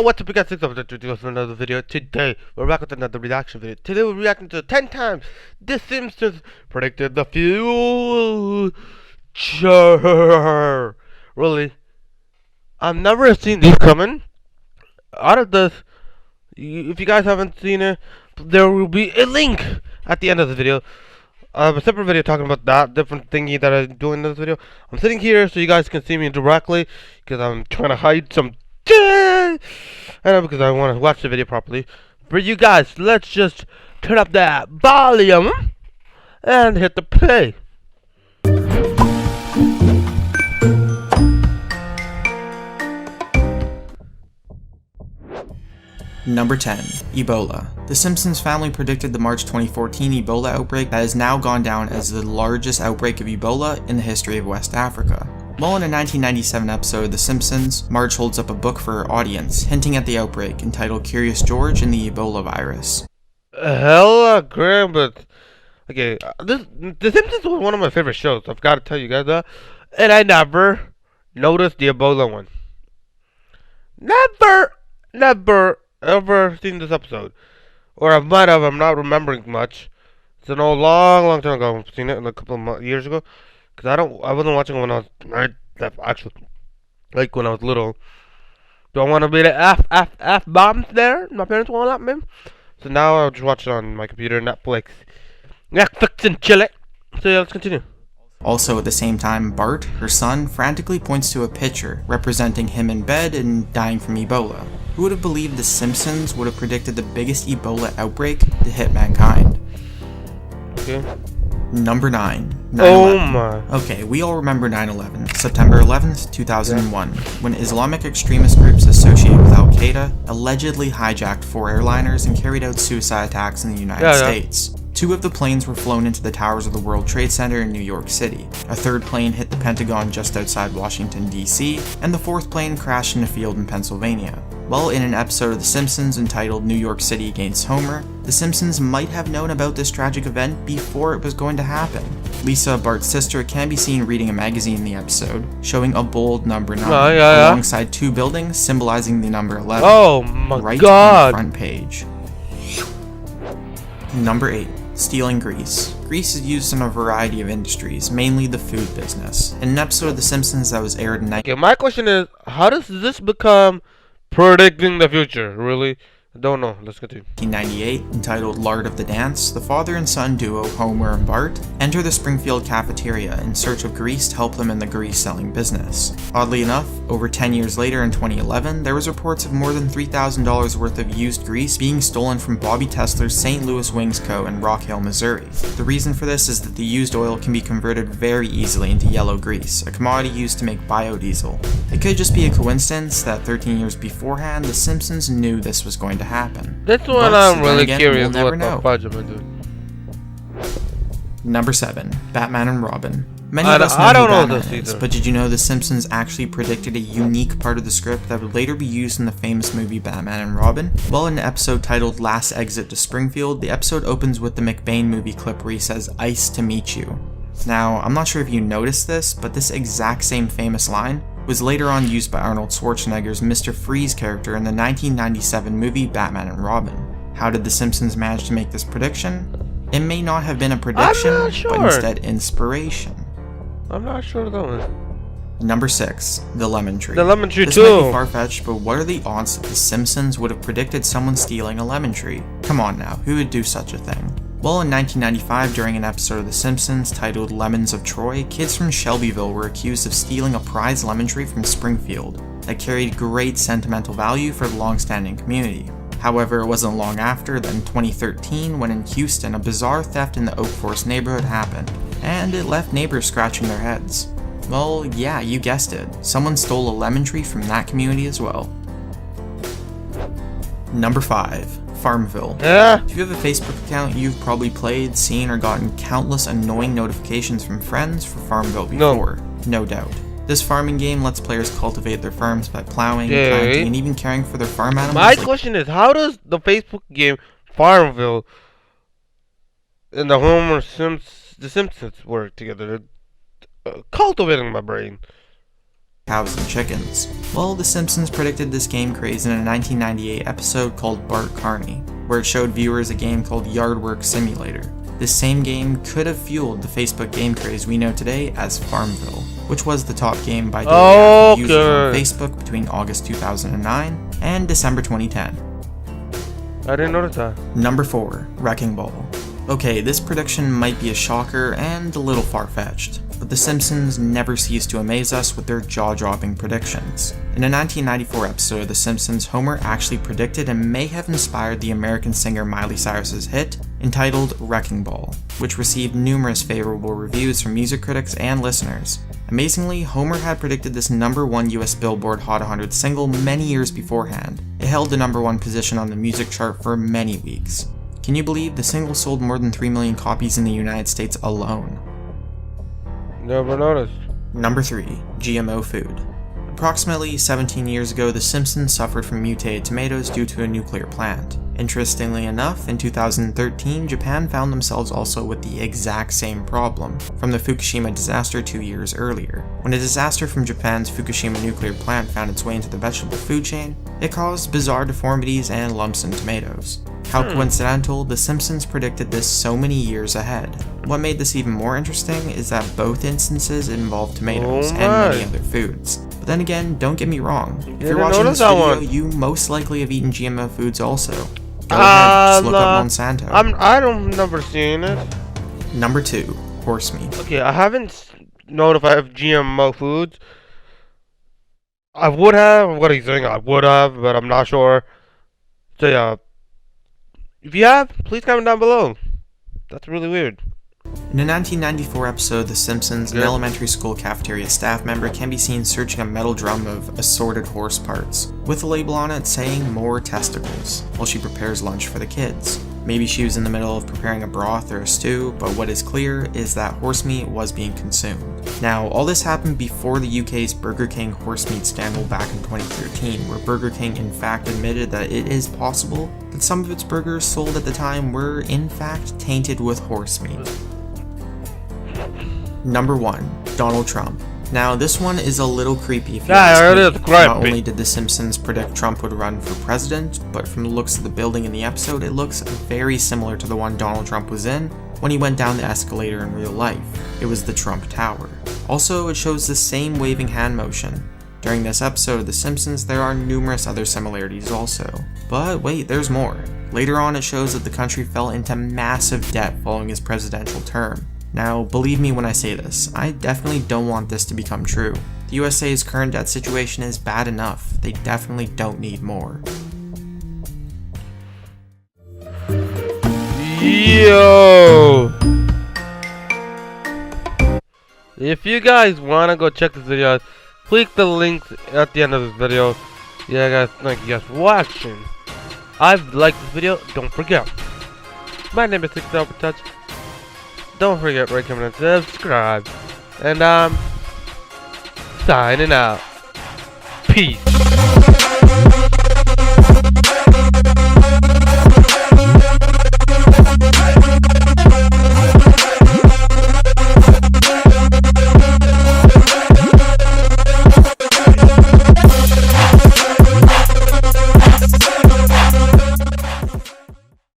Yo, what's up, you guys? Thanks for another video. Today, we're back with another reaction video. Today, we're reacting to 10 times The Simpsons predicted the future. Really, I've never seen these coming. Out of this, if you guys haven't seen it, there will be a link at the end of the video. I have a separate video talking about that different thingy that I'm doing in this video. I'm sitting here so you guys can see me directly because I'm trying to hide some. I know, because I want to watch the video properly. For you guys, let's just turn up that volume and hit the play. Number 10. Ebola. The Simpsons family predicted the March 2014 Ebola outbreak that has now gone down as the largest outbreak of Ebola in the history of West Africa. Well, in a 1997 episode of The Simpsons, Marge holds up a book for her audience, hinting at the outbreak, entitled Curious George and the Ebola virus. Hella grand, but okay, The Simpsons was one of my favorite shows. I've got to tell you guys that, and I never noticed the Ebola one. Never ever seen this episode, or I might have. I'm not remembering much. It's an old, long time ago. I've seen it a couple of years ago. Cause I wasn't watching it when I was actually like when I was little. Do I want to be the F bombs there? My parents won't let me. So now I'll just watch it on my computer, Netflix and chill it. So yeah, let's continue. Also at the same time, Bart, her son, frantically points to a picture representing him in bed and dying from Ebola. Who would have believed the Simpsons would have predicted the biggest Ebola outbreak to hit mankind? Okay. Number 9. 9/11. Oh my. Okay, we all remember 9/11, September 11th, 2001, when Islamic extremist groups associated with Al-Qaeda allegedly hijacked 4 airliners and carried out suicide attacks in the United States. 2 of the planes were flown into the towers of the World Trade Center in New York City. A 3rd plane hit the Pentagon just outside Washington, D.C., and the 4th plane crashed in a field in Pennsylvania. Well, in an episode of The Simpsons entitled New York City Against Homer, The Simpsons might have known about this tragic event before it was going to happen. Lisa, Bart's sister, can be seen reading a magazine in the episode, showing a bold number 9, alongside 2 buildings symbolizing the number 11. Oh my right god! On the front page. Number 8. Stealing grease. Grease is used in a variety of industries, mainly the food business. In an episode of The Simpsons that was aired in Okay, my question is, how does this become predicting the future? Really? I don't know. Let's continue. 1998, entitled Lard of the Dance, the father and son duo Homer and Bart enter the Springfield cafeteria in search of grease to help them in the grease-selling business. Oddly enough, over 10 years later in 2011, there was reports of more than $3,000 worth of used grease being stolen from Bobby Tessler's St. Louis Wings Co. in Rock Hill, Missouri. The reason for this is that the used oil can be converted very easily into yellow grease, a commodity used to make biodiesel. It could just be a coincidence that 13 years beforehand, The Simpsons knew this was going to happen. That's what I'm really curious what the fudge am I doing. Number 7. Batman and Robin. Many of us know who Batman is, but did you know The Simpsons actually predicted a unique part of the script that would later be used in the famous movie Batman and Robin? Well, in an episode titled Last Exit to Springfield, the episode opens with the McBain movie clip where he says, "Ice to meet you." Now, I'm not sure if you noticed this, but this exact same famous line was later on used by Arnold Schwarzenegger's Mr. Freeze character in the 1997 movie Batman and Robin. How did The Simpsons manage to make this prediction? It may not have been a prediction, but instead inspiration. I'm not sure though. Number 6. The Lemon Tree. The lemon tree this too. Might be far-fetched, but what are the odds that The Simpsons would have predicted someone stealing a lemon tree? Come on now, who would do such a thing? Well, in 1995, during an episode of The Simpsons titled Lemons of Troy, kids from Shelbyville were accused of stealing a prize lemon tree from Springfield that carried great sentimental value for the long-standing community. However, it wasn't long after that in 2013 when in Houston a bizarre theft in the Oak Forest neighborhood happened, and it left neighbors scratching their heads. Well, yeah, you guessed it. Someone stole a lemon tree from that community as well. Number 5. Farmville. If you have a Facebook account, you've probably played, seen, or gotten countless annoying notifications from friends for Farmville before. No doubt. This farming game lets players cultivate their farms by plowing, planting, and even caring for their farm animals. My question is, how does the Facebook game Farmville and the Simpsons work together? Cultivating my brain. cows and chickens. Well, The Simpsons predicted this game craze in a 1998 episode called Bart Carney, where it showed viewers a game called Yard Work Simulator. This same game could have fueled the Facebook game craze we know today as Farmville, which was the top game by daily active users on Facebook between August 2009 and December 2010. I didn't notice that. Number 4, Wrecking Ball. Okay, this prediction might be a shocker and a little far-fetched, but The Simpsons never cease to amaze us with their jaw-dropping predictions. In a 1994 episode of The Simpsons, Homer actually predicted and may have inspired the American singer Miley Cyrus's hit, entitled Wrecking Ball, which received numerous favorable reviews from music critics and listeners. Amazingly, Homer had predicted this #1 US Billboard Hot 100 single many years beforehand. It held the #1 position on the music chart for many weeks. Can you believe the single sold more than 3 million copies in the United States alone? Never noticed. Number 3, GMO food. Approximately 17 years ago, The Simpsons suffered from mutated tomatoes due to a nuclear plant. Interestingly enough, in 2013, Japan found themselves also with the exact same problem from the Fukushima disaster 2 years earlier. When a disaster from Japan's Fukushima nuclear plant found its way into the vegetable food chain, it caused bizarre deformities and lumps in tomatoes. How coincidental, The Simpsons predicted this so many years ahead. What made this even more interesting is that both instances involved tomatoes and many other foods. But then again, don't get me wrong, if you're watching this video, you most likely have eaten GMO foods also. Go ahead, just look up Monsanto. I don't never seen it. Number 2, horse meat. Okay, I haven't known if I have GMO foods. I would have. What are you saying? I would have, but I'm not sure. So yeah, if you have, please comment down below. That's really weird. In a 1994 episode of The Simpsons, an elementary school cafeteria staff member can be seen searching a metal drum of assorted horse parts, with a label on it saying "more testicles," while she prepares lunch for the kids. Maybe she was in the middle of preparing a broth or a stew, but what is clear is that horse meat was being consumed. Now, all this happened before the UK's Burger King horse meat scandal back in 2013, where Burger King in fact admitted that it is possible that some of its burgers sold at the time were in fact tainted with horse meat. Number 1, Donald Trump. Now, this one is a little creepy if you ask me. Not only did The Simpsons predict Trump would run for president, but from the looks of the building in the episode, it looks very similar to the one Donald Trump was in when he went down the escalator in real life. It was the Trump Tower. Also, it shows the same waving hand motion. During this episode of The Simpsons, there are numerous other similarities also. But wait, there's more. Later on, it shows that the country fell into massive debt following his presidential term. Now, believe me when I say this, I definitely don't want this to become true. The USA's current debt situation is bad enough, they definitely don't need more. Yo! If you guys wanna go check this video out, click the links at the end of this video. Yeah guys, thank you guys for watching. I've liked this video, don't forget. My name is 6Touch. Don't forget to rate, comment, and subscribe. And signing out. Peace.